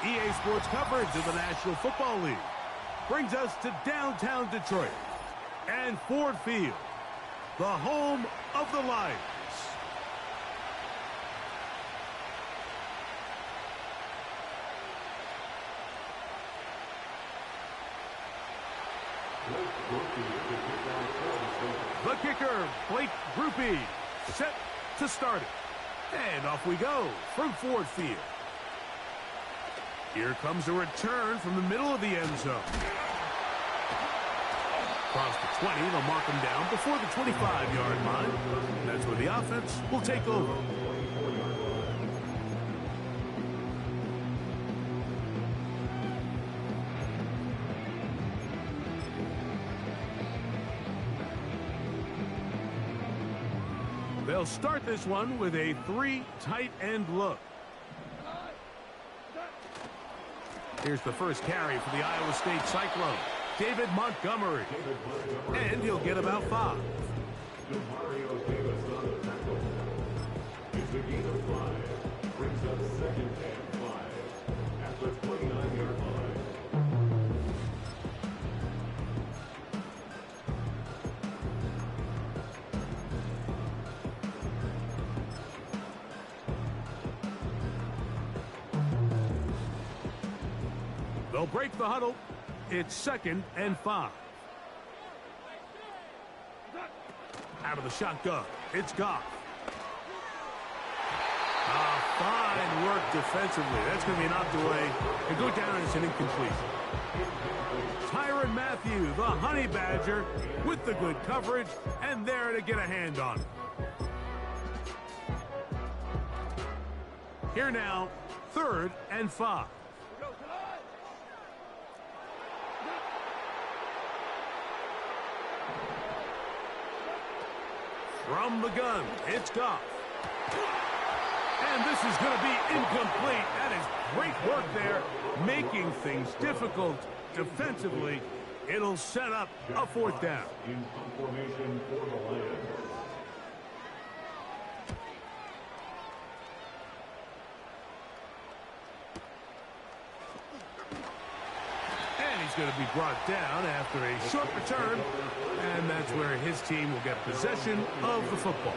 EA Sports coverage of the National Football League brings us to downtown Detroit and Ford Field, the home of the Lions. The kicker, Blake Groupie, set to start it. And off we go from Ford Field. Here comes a return from the middle of the end zone. Across the 20, they'll mark him down before the 25-yard line. That's where the offense will take over. They'll start this one with a 3 tight end look. Here's the first carry for the Iowa State Cyclone, David Montgomery. And he'll get about 5. It's a gain of 5. Brings up 2nd and 5 at the 29-yard line. They'll break the huddle. It's 2nd and 5. Out of the shotgun, it's Goff. Fine work defensively. That's going to be knocked away and go down as an incomplete. Tyrann Mathieu, the Honey Badger, with the good coverage, and there to get a hand on it. Here now, 3rd and 5. From the gun, it's Goff. And this is going to be incomplete. That is great work there, making things difficult defensively. It'll set up a 4th down. In formation for the Lions. And he's going to be brought down after a short return. And that's where his team will get possession of the football.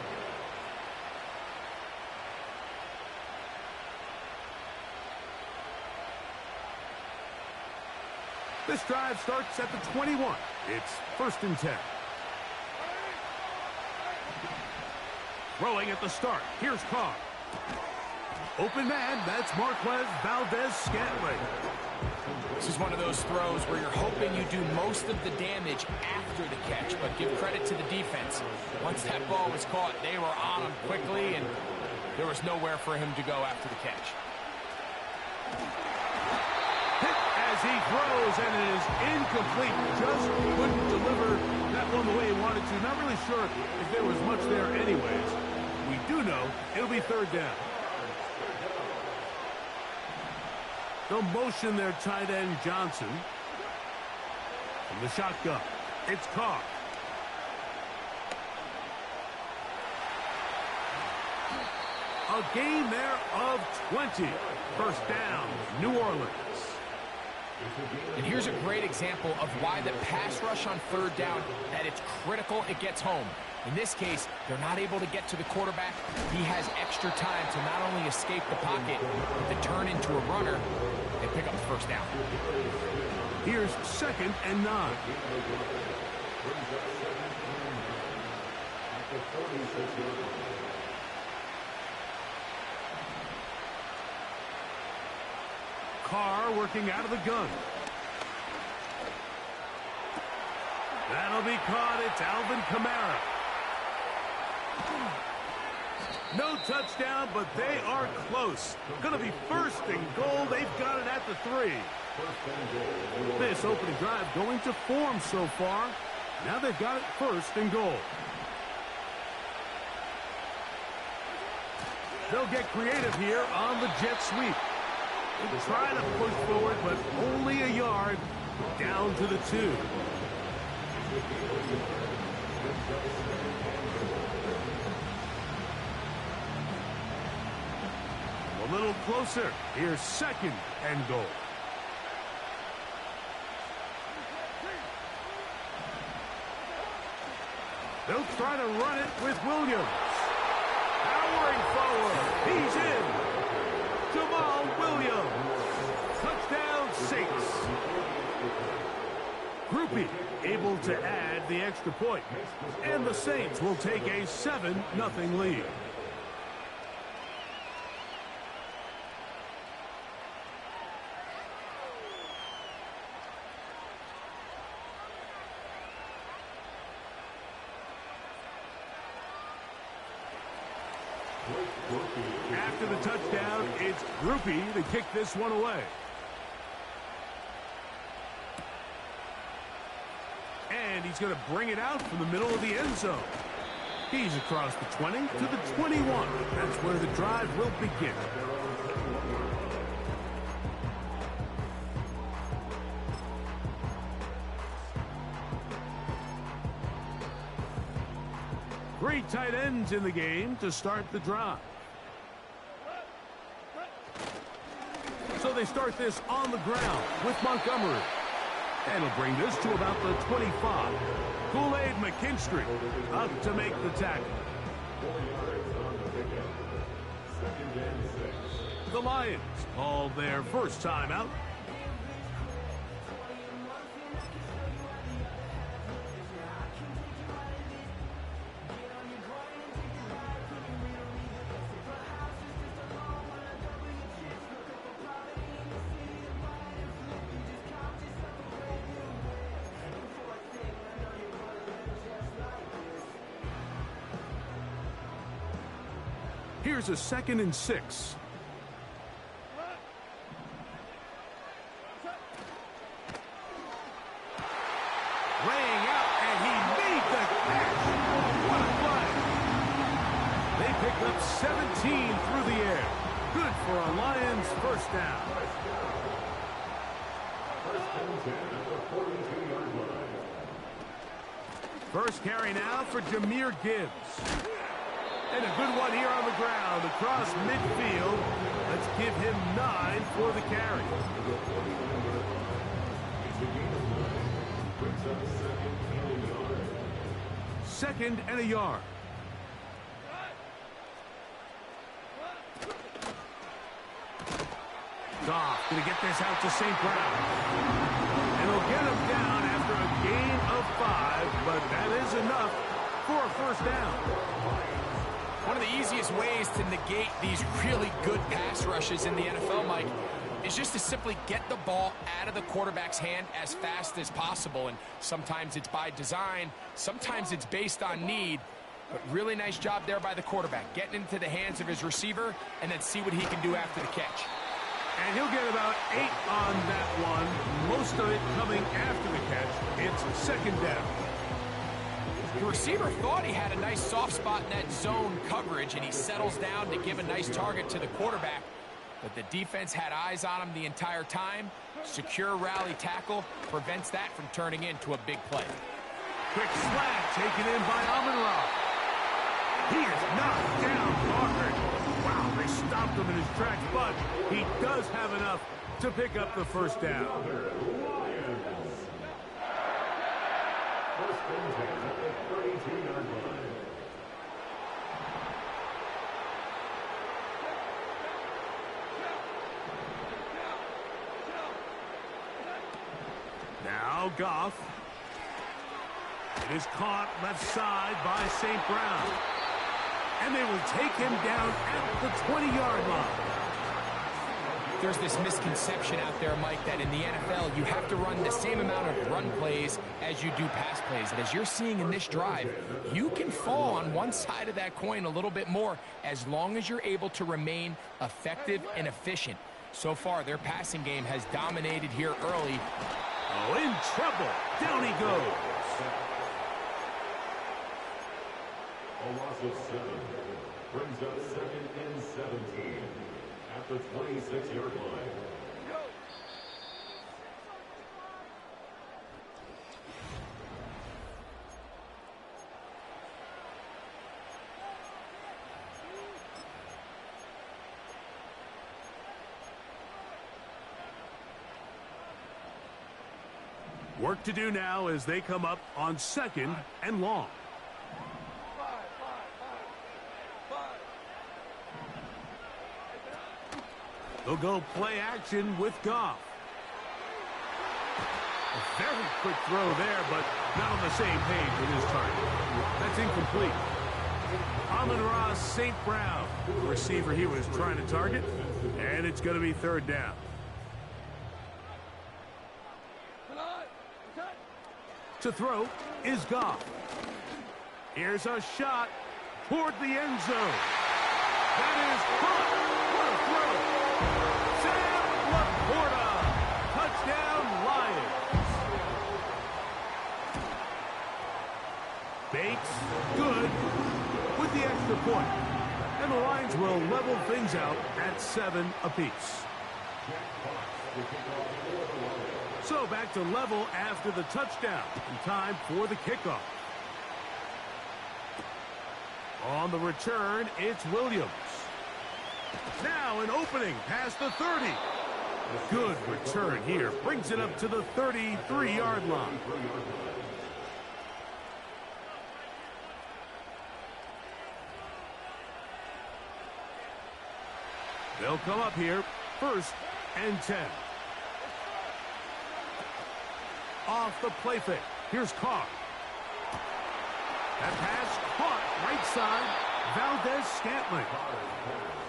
This drive starts at the 21. It's 1st and 10. Throwing at the start. Here's Carr. Open man. That's Marquez Valdez-Scantling. This is one of those throws where you're hoping you do most of the damage after the catch, but give credit to the defense. Once that ball was caught, they were on him quickly, and there was nowhere for him to go after the catch. Hit as he throws, and it is incomplete. Just couldn't deliver that one the way he wanted to. Not really sure if there was much there anyways. We do know it'll be 3rd down. They'll motion their tight end Johnson. From the shotgun, it's Carr. A gain there of 20. 1st down, New Orleans. And here's a great example of why the pass rush on 3rd down, that it's critical it gets home. In this case, they're not able to get to the quarterback. He has extra time to not only escape the pocket, but to turn into a runner and pick up the 1st down. Here's 2nd and 9. Carr working out of the gun. That'll be caught. It's Alvin Kamara. No touchdown, but they are close. Going to be 1st and goal. They've got it at the 3. This opening drive going to form so far. Now they've got it 1st and goal. They'll get creative here on the jet sweep. They'll try to push forward, but only a yard down to the 2. A little closer. Here's second and goal. They'll try to run it with Williams. Powering forward. He's in. Jamal Williams. Touchdown, Saints. Groupie able to add the extra point. And the Saints will take a 7-0 lead. After the touchdown, it's Groupie to kick this one away. And he's going to bring it out from the middle of the end zone. He's across the 20 to the 21. That's where the drive will begin. Great tight ends in the game to start the drive. So they start this on the ground with Montgomery. And he'll bring this to about the 25. Kool-Aid McKinstry up to make the tackle. The Lions called their first time out. Here's a 2nd and 6. Laying out, and he made the catch. What a play. They pick up 17 through the air. Good for a Lions first down. First carry now for Jahmyr Gibbs. And a good one here on the ground across midfield. Let's give him 9 for the carry. Second and a yard. Goff going to get this out to St. Brown. And he'll get him down after a gain of 5, but that is enough for a first down. One of the easiest ways to negate these really good pass rushes in the NFL, Mike, is just to simply get the ball out of the quarterback's hand as fast as possible. And sometimes it's by design, sometimes it's based on need. But really nice job there by the quarterback, getting into the hands of his receiver and then see what he can do after the catch. And he'll get about 8 on that one, most of it coming after the catch. It's second down. The receiver thought he had a nice soft spot in that zone coverage, and he settles down to give a nice target to the quarterback. But the defense had eyes on him the entire time. Secure rally tackle prevents that from turning into a big play. Quick slant taken in by Amon-Ra. He is knocked down hard. Wow, they stopped him in his tracks, but he does have enough to pick up the first down. Now Goff. It is caught left side by St. Brown. And they will take him down at the 20-yard line. There's this misconception out there, Mike, that in the NFL you have to run the same amount of run plays as you do pass plays. And as you're seeing in this drive, you can fall on one side of that coin a little bit more as long as you're able to remain effective and efficient. So far, their passing game has dominated here early. Oh, in trouble. Down he goes. A loss of 7 brings up 2nd and 17 at the 26-yard line. Work to do now as they come up on 2nd and long. They'll go play action with Goff. A very quick throw there, but not on the same page with his target. That's incomplete. Amon-Ra St. Brown, the receiver he was trying to target, and it's going to be 3rd down. To throw is Goff. Here's a shot toward the end zone. That is caught. What a throw. Sam Laporta. Touchdown, Lions. Bates, good, with the extra point. And the Lions will level things out at 7 apiece. So back to level after the touchdown. And time for the kickoff. On the return, it's Williams. Now an opening past the 30. Good return here. Brings it up to the 33-yard line. They'll come up here, 1st and 10. Off the play fake. Here's Carr. That pass caught right side. Valdez-Scantling.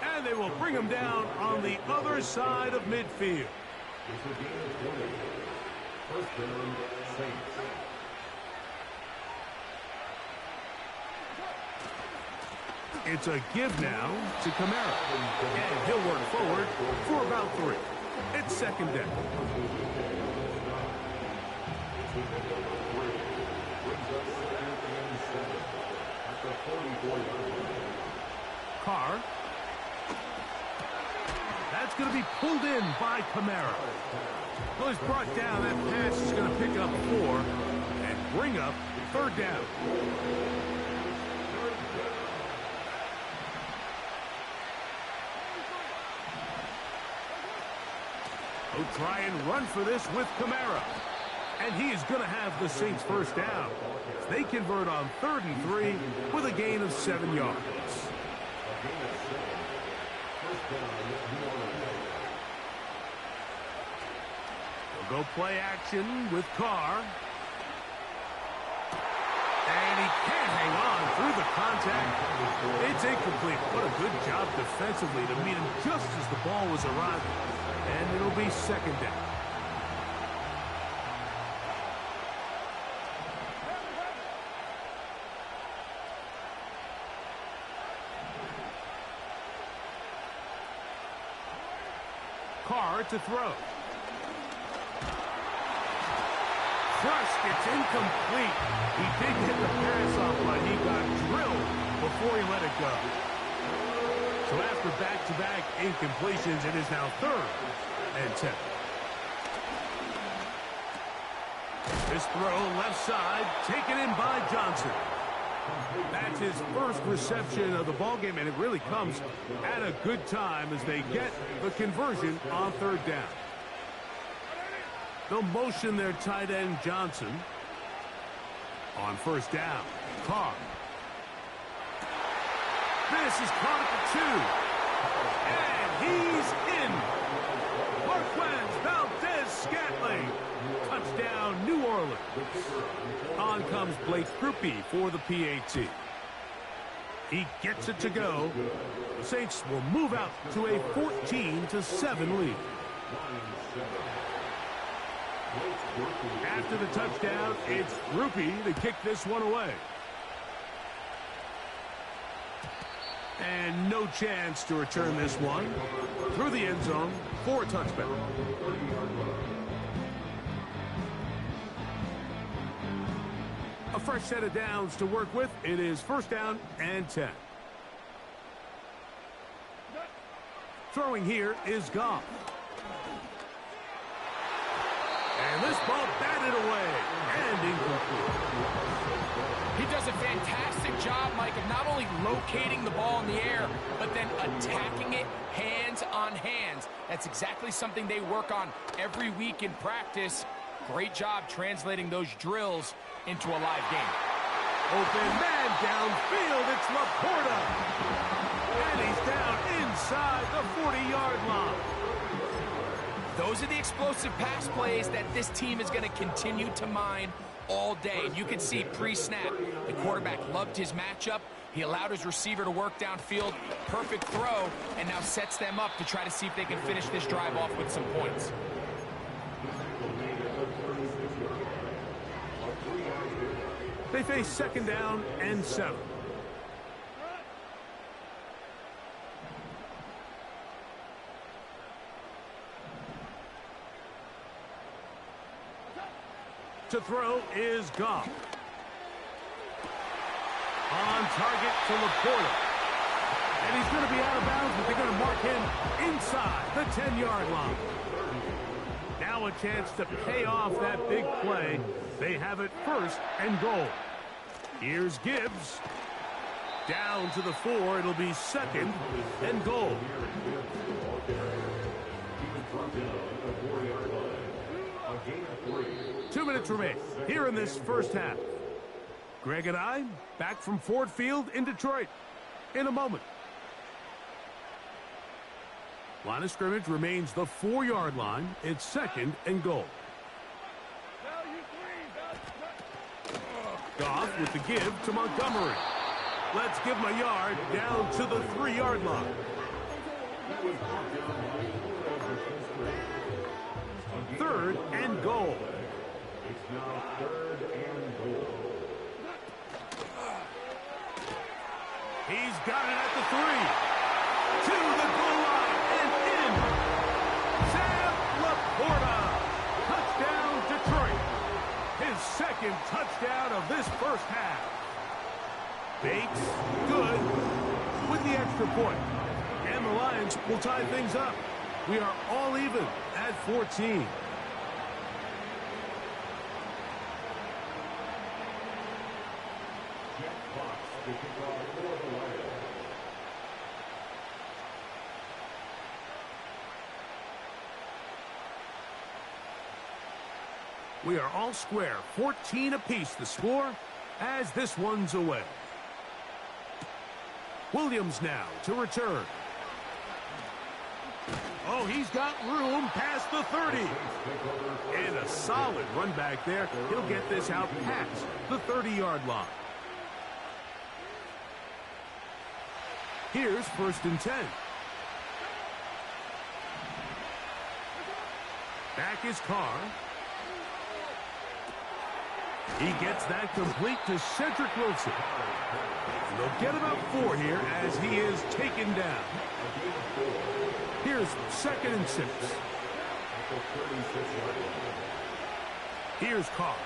And they will bring him down on the other side of midfield. It's a give now to Kamara. And he'll work forward for about 3. It's 2nd down. Carr. That's going to be pulled in by Kamara. Well, he's brought down. That pass is going to pick up 4 and bring up 3rd down. He'll try and run for this with Kamara. And he is going to have the Saints 1st down. They convert on 3rd and 3 with a gain of 7 yards. They'll go play action with Carr. And he can't hang on through the contact. It's incomplete. What a good job defensively to meet him just as the ball was arriving. And it'll be 2nd down. Carr to throw. Crushed, it's incomplete. He did get the pass off, but he got drilled before he let it go. So after back-to-back incompletions, it is now 3rd and 10. This throw left side, taken in by Johnson. That's his 1st reception of the ballgame, and it really comes at a good time as they get the conversion on 3rd down. They'll motion their tight end Johnson. On 1st down, Carr. This is caught at the 2. And he's in. Marquez Valdez-Scantling. Touchdown, New Orleans. On comes Blake Krupe for the PAT. He gets it to go. The Saints will move out to a 14-7 lead. After the touchdown, it's Krupe to kick this one away. And no chance to return this one through the end zone for a touchback. A fresh set of downs to work with. It is 1st down and 10. Throwing here is Goff. And this ball batted away and incomplete. He does a fantastic job, Mike, of not only locating the ball in the air, but then attacking it hands on hands. That's exactly something they work on every week in practice. Great job translating those drills into a live game. Open man downfield. It's Laporta. And he's down inside the 40-yard line. Those are the explosive pass plays that this team is going to continue to mine all day. And you can see pre-snap, the quarterback loved his matchup. He allowed his receiver to work downfield. Perfect throw, and now sets them up to try to see if they can finish this drive off with some points. They face 2nd down and 7. To throw is Goff. On target to Laporta. And he's going to be out of bounds, but they're going to mark him inside the 10-yard line. Now a chance to pay off that big play. They have it 1st and goal. Here's Gibbs. Down to the 4. It'll be 2nd and goal. 2 minutes remain here in this first half. Greg and I back from Ford Field in Detroit in a moment. Line of scrimmage remains the 4-yard line. It's 2nd and goal. Goff with the give to Montgomery. Let's give him a yard down to the 3-yard line. Third and goal. It's now 3rd and goal. He's got it at the 3. To the goal line and in. Sam Laporta. Touchdown, Detroit. His 2nd touchdown of this first half. Bates, good, with the extra point. And the Lions will tie things up. We are all even at 14. We are all square, 14 apiece the score as this one's away. Williams now to return. Oh, he's got room past the 30. And a solid run back there. He'll get this out past the 30-yard line. Here's 1st and 10. Back is Carr. He gets that complete to Cedric Wilson. They'll get about 4 here as he is taken down. Here's 2nd and 6. Here's Carr.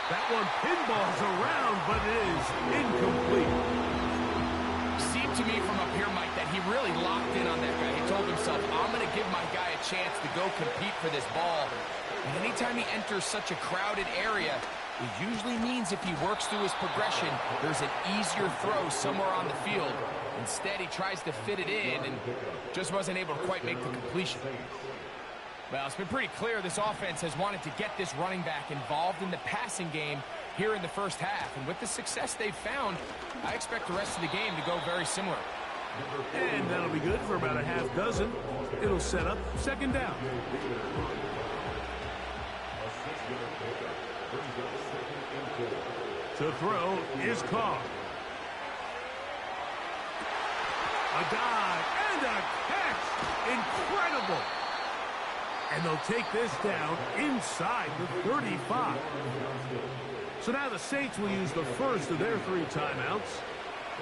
That one pinballs around, but it is incomplete. Seemed to me from up here, Mike, that he really locked in on that guy. He told himself, I'm going to give my guy a chance to go compete for this ball. And anytime he enters such a crowded area, it usually means if he works through his progression, there's an easier throw somewhere on the field. Instead, he tries to fit it in and just wasn't able to quite make the completion. Well, it's been pretty clear this offense has wanted to get this running back involved in the passing game here in the first half. And with the success they've found, I expect the rest of the game to go very similar. And that'll be good for about a half dozen. It'll set up 2nd down. To throw is Carr. A dive and a catch. Incredible. And they'll take this down inside the 35. So now the Saints will use the first of their 3 timeouts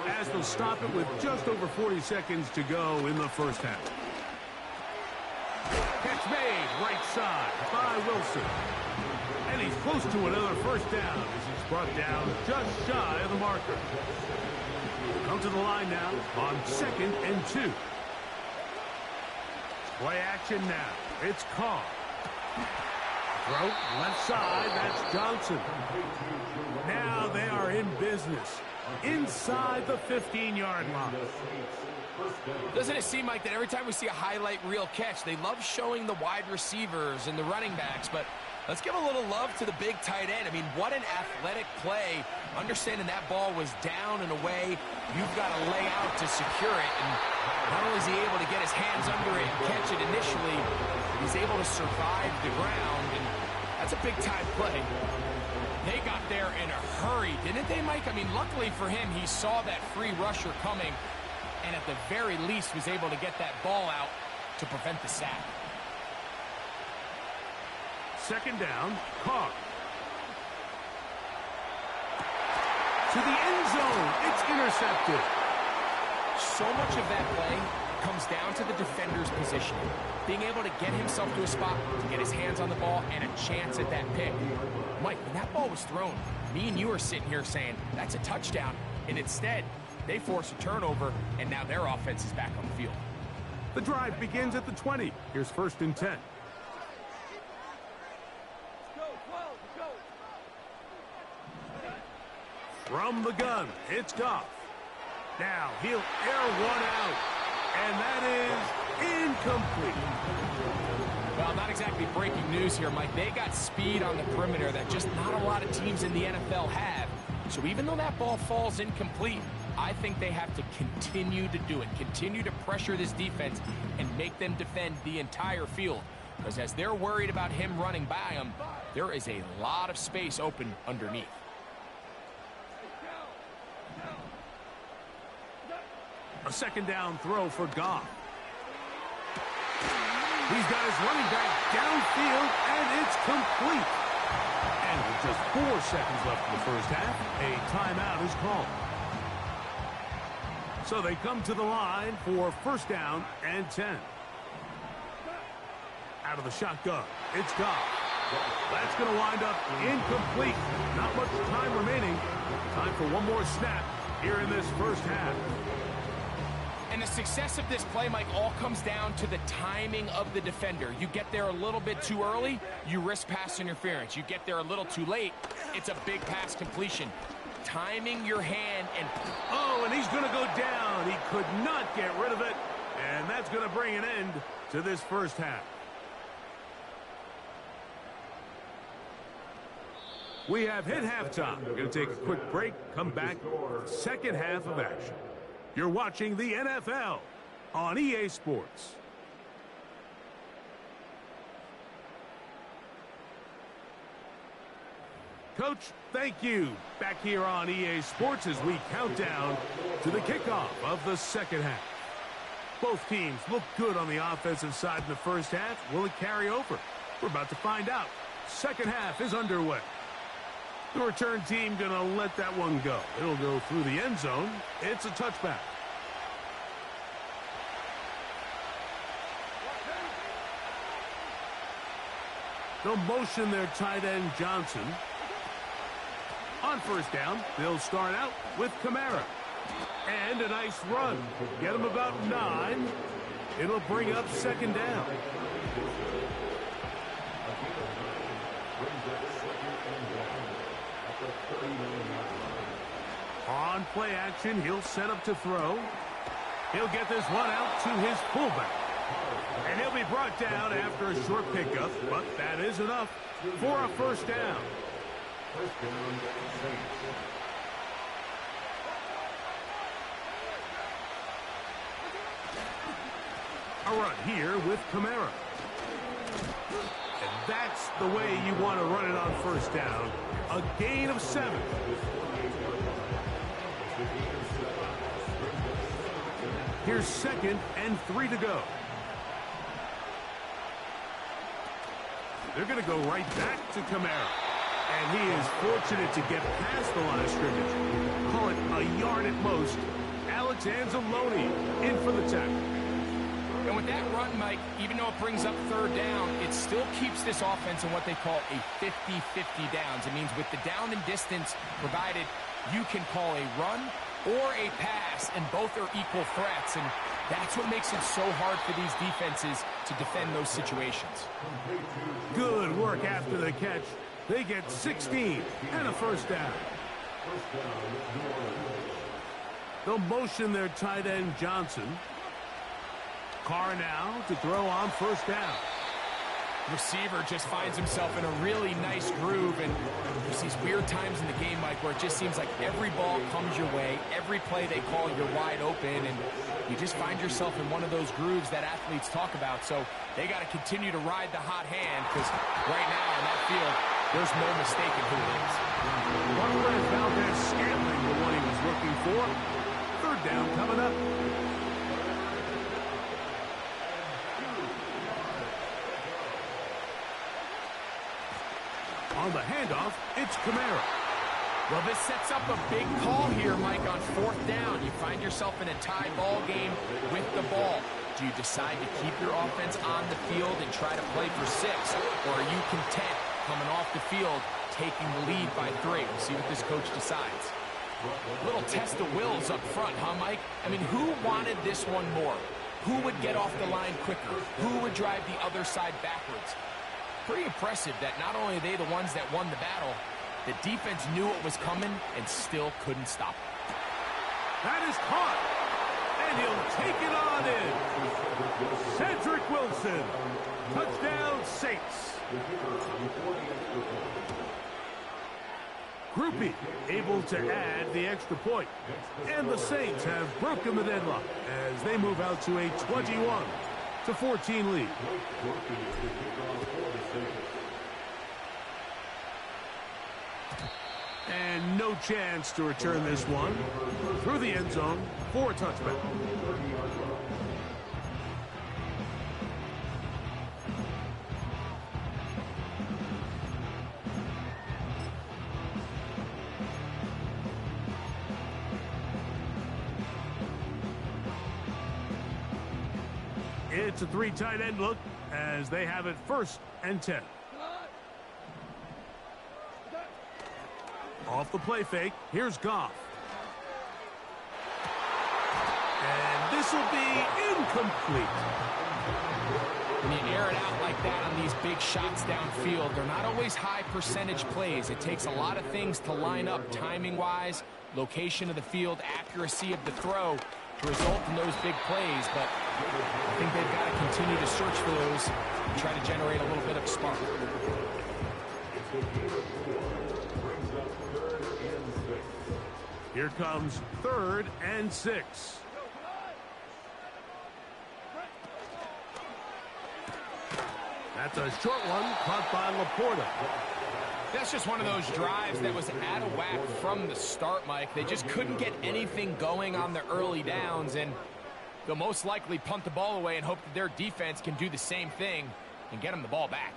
as they'll stop it with just over 40 seconds to go in the first half. Catch made right side by Wilson. And he's close to another first down as he's brought down just shy of the marker. Come to the line now on 2nd and 2. Play action now. It's Carr. Throw left side. That's Johnson. Now they are in business inside the 15-yard line. Doesn't it seem like that every time we see a highlight reel catch, they love showing the wide receivers and the running backs, but let's give a little love to the big tight end. I mean, what an athletic play. Understanding that ball was down and away, you've got to lay out to secure it. And not only is he able to get his hands under it and catch it initially, he's able to survive the ground, and that's a big-time play. They got there in a hurry, didn't they, Mike? I mean, luckily for him, he saw that free rusher coming, and at the very least was able to get that ball out to prevent the sack. Second down, Carr. To the end zone, it's intercepted. So much of that play comes down to the defender's positioning. Being able to get himself to a spot, to get his hands on the ball, and a chance at that pick. Mike, when that ball was thrown, me and you are sitting here saying, that's a touchdown. And instead, they force a turnover, and now their offense is back on the field. The drive begins at the 20. Here's 1st and 10. From the gun, it's Goff. Now he'll air one out, and that is incomplete. Well, not exactly breaking news here, Mike. They got speed on the perimeter that just not a lot of teams in the NFL have. So even though that ball falls incomplete, I think they have to continue to do it, continue to pressure this defense and make them defend the entire field. Because as they're worried about him running by them, there is a lot of space open underneath. A second down throw for Goff. He's got his running back downfield, and it's complete. And with just 4 seconds left in the first half, a timeout is called. So they come to the line for 1st down and 10. Out of the shotgun, it's Goff. That's going to wind up incomplete. Not much time remaining. Time for one more snap here in this first half. And the success of this play, Mike, all comes down to the timing of the defender. You get there a little bit too early, you risk pass interference. You get there a little too late, it's a big pass completion. Timing your hand and... Oh, and he's going to go down. He could not get rid of it. And that's going to bring an end to this first half. We have hit halftime. We're going to take a quick break, come back, second half of action. You're watching the NFL on EA Sports. Coach, thank you. Back here on EA Sports as we count down to the kickoff of the second half. Both teams look good on the offensive side in the first half. Will it carry over? We're about to find out. Second half is underway. The return team going to let that one go. It'll go through the end zone. It's a touchback. They'll motion their tight end Johnson. On 1st down, they'll start out with Kamara. And a nice run. Get him about 9. It'll bring up 2nd down. On play action, he'll set up to throw. He'll get this one out to his fullback. And he'll be brought down after a short pickup, but that is enough for a 1st down. A run here with Kamara. And that's the way you want to run it on 1st down. A gain of 7. Here's 2nd and 3 to go. They're going to go right back to Kamara. And he is fortunate to get past the line of scrimmage. Call it a yard at most. Alex Anzalone in for the tackle. And with that run, Mike, even though it brings up 3rd down, it still keeps this offense in what they call a 50-50 downs. It means with the down and distance provided, you can call a run or a pass, and both are equal threats. And that's what makes it so hard for these defenses to defend those situations. Good work after the catch. They get 16 and a 1st down. They'll motion their tight end Johnson. Carr now to throw on first down. Receiver just finds himself in a really nice groove, and there's these weird times in the game, Mike, where it just seems like every ball comes your way, every play they call, you're wide open, and you just find yourself in one of those grooves that athletes talk about. So they got to continue to ride the hot hand, because right now on that field, there's no mistaking who it is. One play found there Scantling, the one he was looking for. Third down coming up. On the handoff, it's Kamara. Well, this sets up a big call here, Mike, on fourth down. You find yourself in a tie ball game with the ball. Do you decide to keep your offense on the field and try to play for 6? Or are you content coming off the field, taking the lead by 3? We'll see what this coach decides. Little test of wills up front, huh, Mike? I mean, who wanted this one more? Who would get off the line quicker? Who would drive the other side backwards? Pretty impressive that not only are they the ones that won the battle, the defense knew it was coming and still couldn't stop it. That is caught, and he'll take it on in. Cedric Wilson, touchdown Saints. Groupie able to add the extra point, and the Saints have broken the deadlock as they move out to a 21-14 lead. And no chance to return this one through the end zone for a touchback. It's a 3 tight end look as they have it 1st and 10. Off the play fake, here's Goff. And this will be incomplete. When you air it out like that on these big shots downfield, they're not always high percentage plays. It takes a lot of things to line up timing-wise, location of the field, accuracy of the throw to result in those big plays. But I think they've got to continue to search for those and try to generate a little bit of spark. Here comes 3rd and 6. That's a short one caught by Laporta. That's just one of those drives that was out of whack from the start, Mike. They just couldn't get anything going on the early downs, and they'll most likely punt the ball away and hope that their defense can do the same thing and get them the ball back.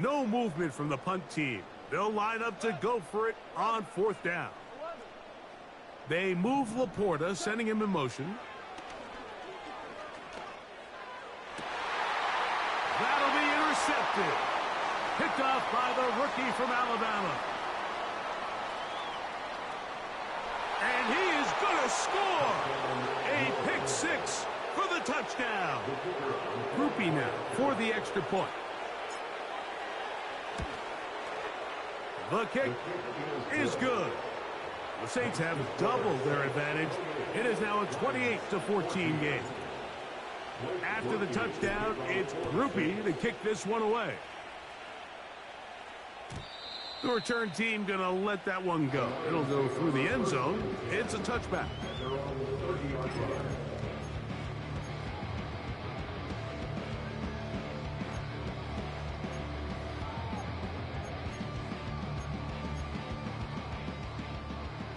No movement from the punt team. They'll line up to go for it on 4th down. They move Laporta, sending him in motion. That'll be intercepted. Picked off by the rookie from Alabama. And he is going to score. A pick 6 for the touchdown. Groupie now for the extra point. The kick is good. The Saints have doubled their advantage. It is now a 28-14 game. After the touchdown, it's Groupie to kick this one away. The return team going to let that one go. It'll go through the end zone. It's a touchback.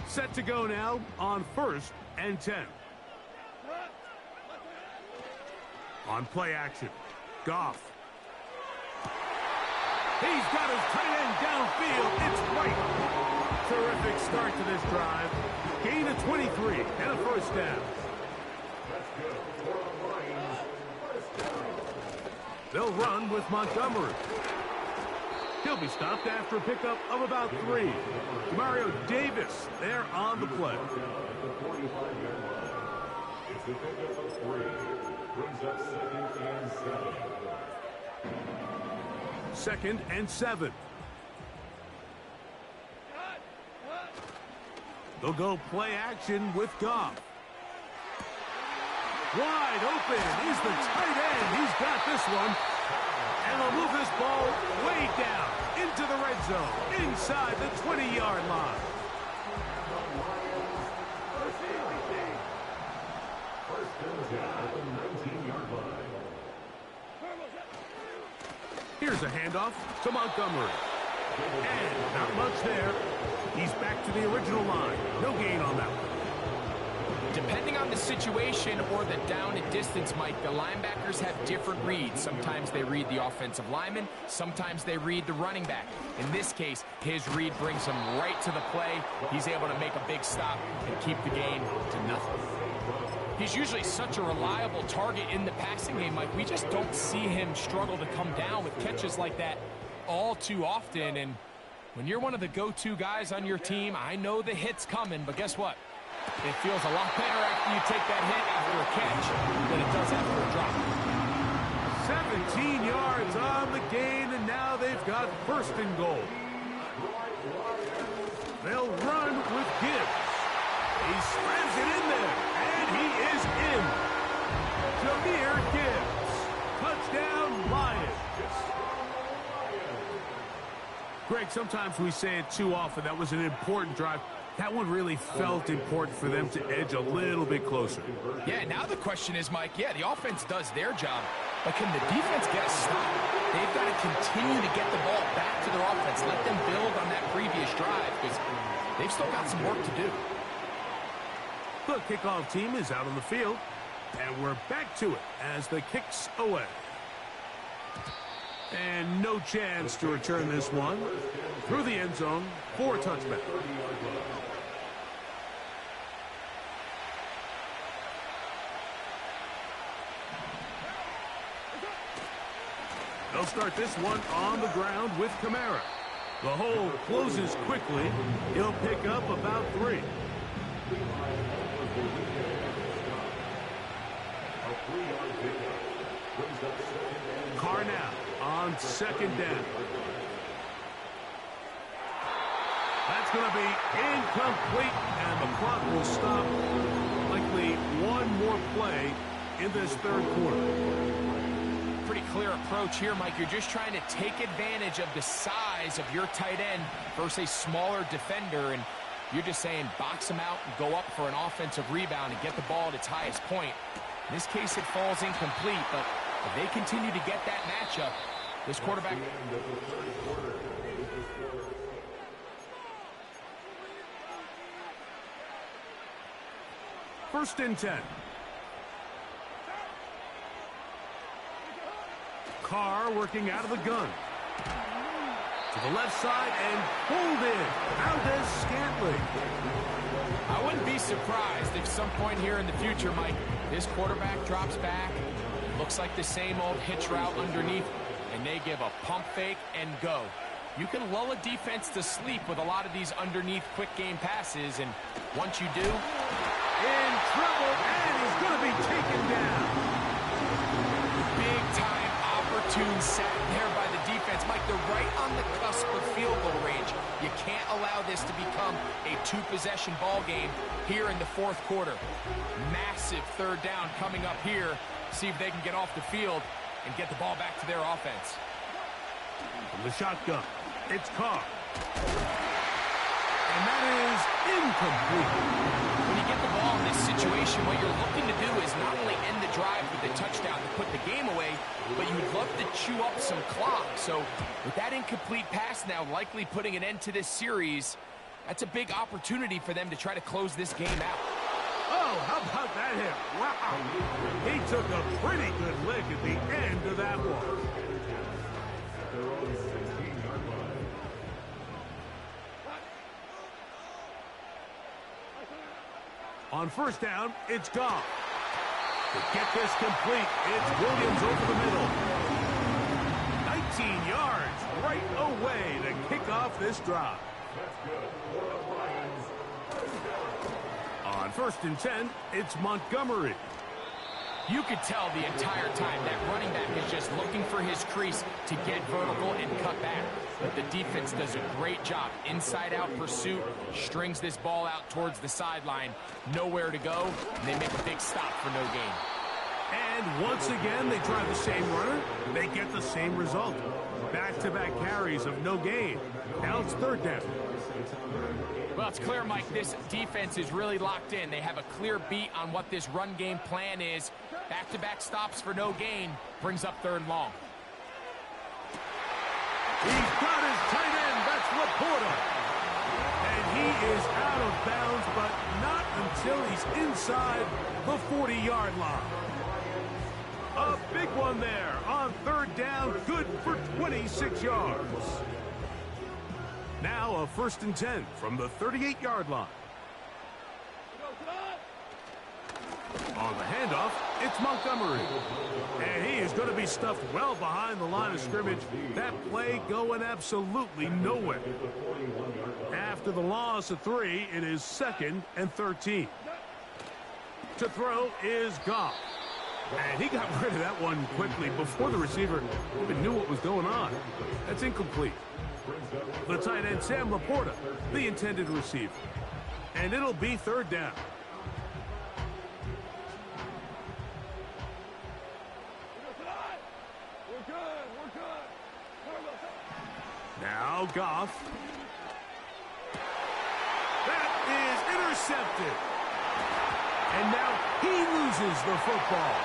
Set to go now on 1st and 10. On play action, Goff. He's got his tight end downfield. It's right. Terrific start to this drive. Gain of 23 and a 1st down. They'll run with Montgomery. He'll be stopped after a pickup of about 3. Mario Davis there on the play. It's a pickup of 3. Brings up 2nd and 7. 2nd and 7. They'll go play action with Goff. Wide open. He's the tight end. He's got this one. And they'll move this ball way down into the red zone, inside the 20-yard line. First and 10 at the 19-yard line. Here's a handoff to Montgomery. And not much there. He's back to the original line. No gain on that one. Depending on the situation or the down and distance, Mike, the linebackers have different reads. Sometimes they read the offensive lineman. Sometimes they read the running back. In this case, his read brings him right to the play. He's able to make a big stop and keep the gain to nothing. He's usually such a reliable target in the passing game, Mike. We just don't see him struggle to come down with catches like that all too often. And when you're one of the go-to guys on your team, I know the hit's coming, but guess what? It feels a lot better after you take that hit after a catch than it does after a drop. 17 yards on the gain, and now they've got 1st and goal. They'll run with Gibbs. He slams it in there, and he is in. Jahmyr Gibbs. Touchdown, Lions. Greg, sometimes we say it too often. That was an important drive. That one really felt important for them to edge a little bit closer. Yeah, now the question is, Mike, yeah, the offense does their job, but can the defense get a stop? They've got to continue to get the ball back to their offense. Let them build on that previous drive because they've still got some work to do. The kickoff team is out on the field, and we're back to it as the kick's away. And no chance to return this one through the end zone for a touchback. They'll start this one on the ground with Kamara. The hole closes quickly. He'll pick up about 3. Carr now on 2nd down. That's going to be incomplete, and the clock will stop. Likely one more play in this 3rd quarter. Pretty clear approach here, Mike. You're just trying to take advantage of the size of your tight end versus a smaller defender, and you're just saying box him out and go up for an offensive rebound and get the ball at its highest point. In this case, it falls incomplete, but if they continue to get that matchup, this quarterback... First and 10. Carr working out of the gun. To the left side and pulled in. Valdez-Scantling. I wouldn't be surprised if some point here in the future, Mike, this quarterback drops back, looks like the same old hitch route underneath, and they give a pump fake and go. You can lull a defense to sleep with a lot of these underneath quick game passes, and once you do, in trouble, and he's going to be taken down. Big time opportune sack there by the defense. Mike, they're right on the cusp of field goal range. You can't allow this to become a 2-possession ball game here in the 4th quarter. Massive 3rd down coming up here. See if they can get off the field and get the ball back to their offense. From the shotgun, it's Carr. And that is incomplete. When you get the ball in this situation, what you're looking to do is not only end the drive with the touchdown to put the game away, but you would love to chew up some clock. So with that incomplete pass now likely putting an end to this series, that's a big opportunity for them to try to close this game out. Oh, how about that hit? Wow. He took a pretty good lick at the end of that one. On 1st down, it's Goff. To get this complete, it's Williams over the middle. 19 yards. right away to kick off this drive. On 1st and 10, it's Montgomery. You could tell the entire time that running back is just looking for his crease to get vertical and cut back. But the defense does a great job. Inside-out pursuit, strings this ball out towards the sideline. Nowhere to go, and they make a big stop for no gain. And once again, they try the same runner. They get the same result. Back-to-back carries of no gain. Now it's 3rd down. Well, it's clear, Mike, this defense is really locked in. They have a clear beat on what this run game plan is. Back-to-back stops for no gain brings up 3rd and long. He's got his tight end. That's Laporta. And he is out of bounds, but not until he's inside the 40-yard line. A big one there on 3rd down, good for 26 yards. Now a 1st and 10 from the 38-yard line. On the handoff, it's Montgomery. And he is going to be stuffed well behind the line of scrimmage. That play going absolutely nowhere. After the loss of 3, it is 2nd and 13. To throw is Goff. And he got rid of that one quickly before the receiver even knew what was going on. That's incomplete. The tight end, Sam Laporta, the intended receiver. And it'll be 3rd down. Now Goff. That is intercepted. And now he loses the football.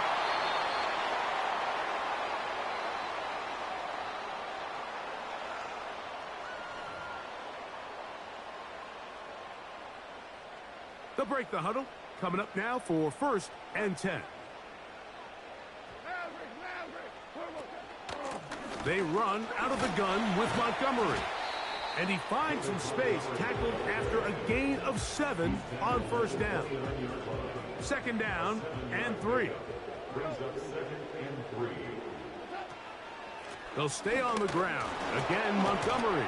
They'll break the huddle. Coming up now for 1st and 10. They run out of the gun with Montgomery. And he finds some space, tackled after a gain of 7 on 1st down. 2nd down and 3. They'll stay on the ground. Again, Montgomery.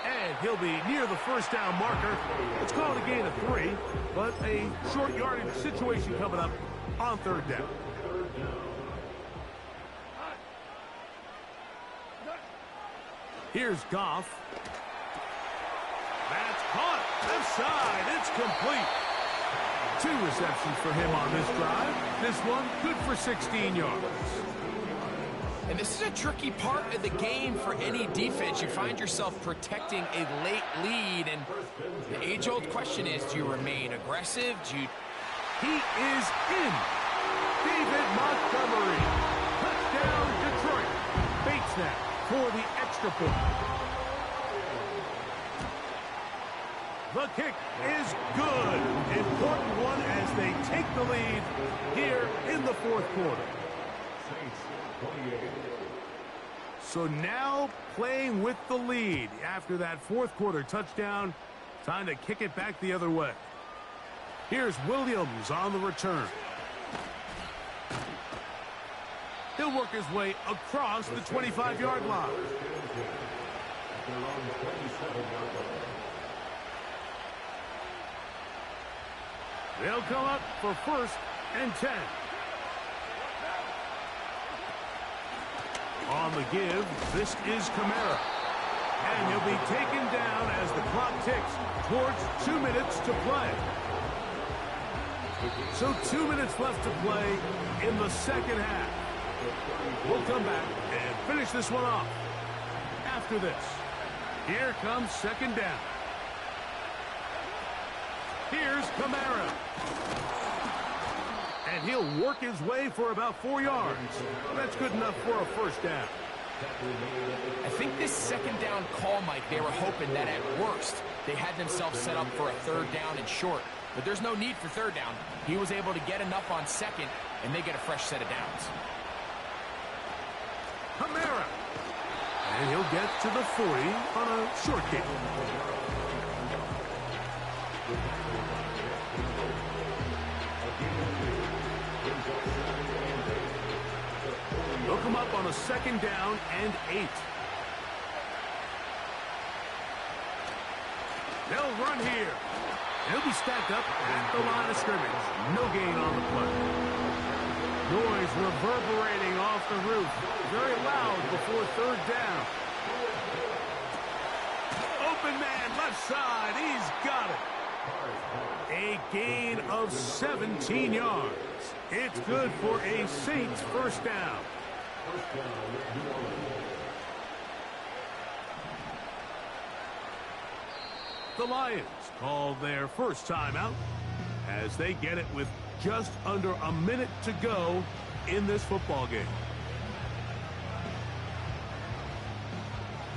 And he'll be near the 1st down marker. Let's call it a gain of 3, but a short yardage situation coming up on 3rd down. Here's Goff. That's caught. Left side. It's complete. 2 receptions for him on this drive. This one good for 16 yards. And this is a tricky part of the game for any defense. You find yourself protecting a late lead, and the age-old question is, do you remain aggressive? Do you... He is in. David Montgomery. Touchdown, Detroit. Bait snap for the extra point. The kick is good. Important one as they take the lead here in the 4th quarter. So now playing with the lead after that 4th quarter touchdown. Time to kick it back the other way. Here's Williams on the return. He'll work his way across the 25-yard line. They'll come up for 1st and 10. On the give, this is Kamara. And he'll be taken down as the clock ticks towards 2 minutes to play. So 2 minutes left to play in the 2nd half. We'll come back and finish this one off after this. Here comes 2nd down. Here's Kamara. And he'll work his way for about 4 yards. That's good enough for a 1st down. I think this 2nd down call, Mike, they were hoping that at worst they had themselves set up for a 3rd down and short. But there's no need for 3rd down. He was able to get enough on 2nd, and they get a fresh set of downs. Kamara. And he'll get to the 40 on a short kick. They'll come up on a 2nd down and 8. They'll run here. He'll be stacked up at the line of scrimmage. No gain on the play. Noise reverberating off the roof. Very loud before third down. Open man, left side. He's got it. A gain of 17 yards. It's good for a Saints first down. The Lions called their first timeout as they get it with just under a minute to go in this football game.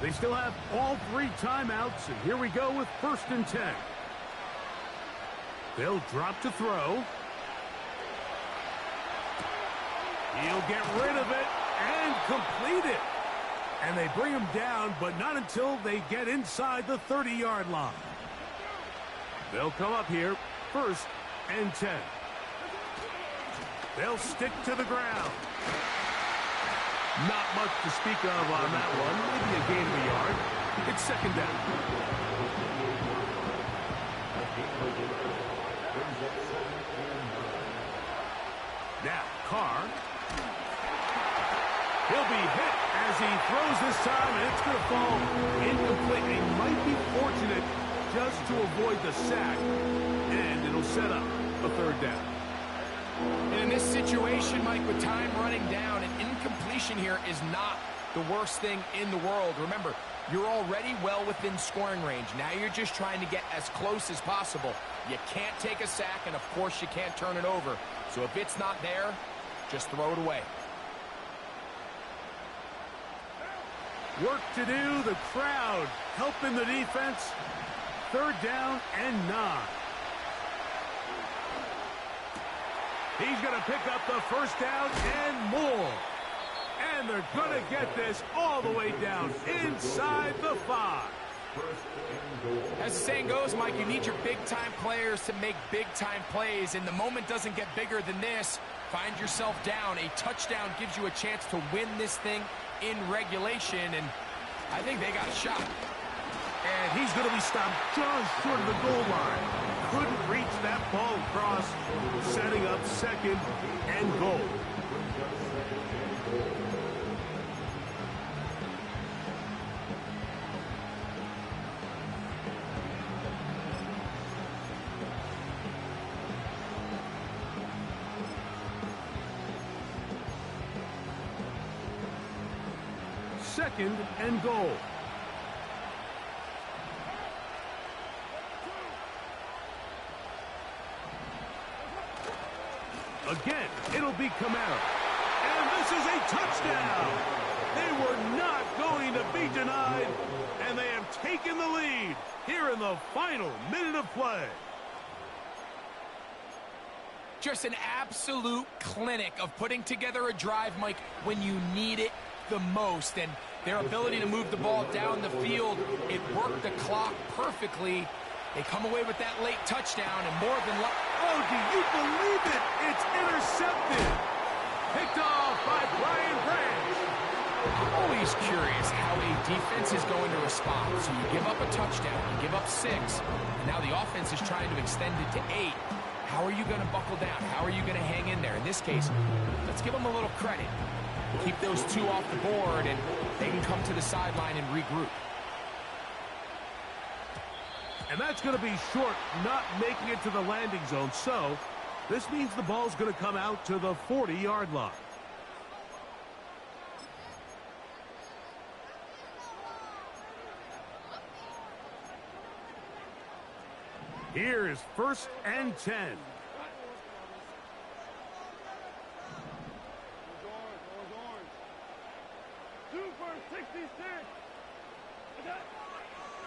They still have all 3 timeouts, and here we go with 1st and 10. They'll drop to throw. He'll get rid of it and complete it. And they bring him down, but not until they get inside the 30-yard line. They'll come up here, 1st and 10. They'll stick to the ground. Not much to speak of on that one. Maybe a gain of a yard. It's 2nd down. Now, Carr. He'll be hit as he throws this time, and it's going to fall incomplete. He might be fortunate just to avoid the sack, and it'll set up a 3rd down. And in this situation, Mike, with time running down, an incompletion here is not the worst thing in the world. Remember, you're already well within scoring range. Now you're just trying to get as close as possible. You can't take a sack, and of course you can't turn it over. So if it's not there, just throw it away. Work to do, the crowd helping the defense. 3rd down and 9. He's going to pick up the first down and more. And they're going to get this all the way down inside the 5. As the saying goes, Mike, you need your big-time players to make big-time plays, and the moment doesn't get bigger than this. Find yourself down. A touchdown gives you a chance to win this thing in regulation, and I think they got a shot. And he's going to be stopped just short of the goal line. Couldn't reach that ball across, setting up 2nd and goal. Second and goal. Again, it'll be Kamara. And this is a touchdown. They were not going to be denied, and they have taken the lead here in the final minute of play. Just an absolute clinic of putting together a drive, Mike, when you need it the most. And their ability to move the ball down the field, it worked the clock perfectly. They come away with that late touchdown, and more than oh, do you believe it? It's intercepted. Picked off by Brian Branch. I'm always curious how a defense is going to respond. So you give up a touchdown, you give up 6, and now the offense is trying to extend it to 8. How are you going to buckle down? How are you going to hang in there? In this case, let's give them a little credit. Keep those 2 off the board, and they can come to the sideline and regroup. And that's going to be short, not making it to the landing zone. So this means the ball's going to come out to the 40-yard line. Here is 1st and 10.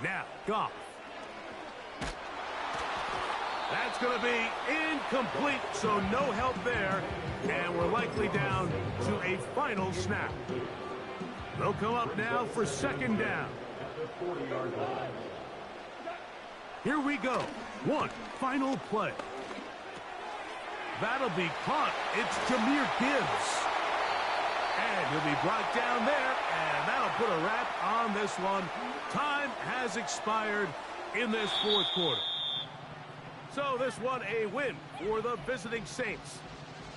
Now, Goff. That's going to be incomplete, so no help there. And we're likely down to a final snap. They'll come up now for 2nd down. Here we go. One final play. That'll be caught. It's Jahmyr Gibbs. And he'll be brought down there, and that'll put a wrap on this one. Time has expired, in this fourth quarter. So this one a win for the visiting Saints.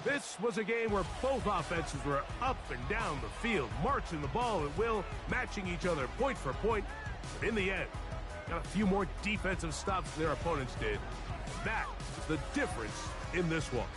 This was a game where both offenses were up and down the field, marching the ball at will, matching each other point for point. But in the end, got a few more defensive stops than their opponents did. That is the difference in this one.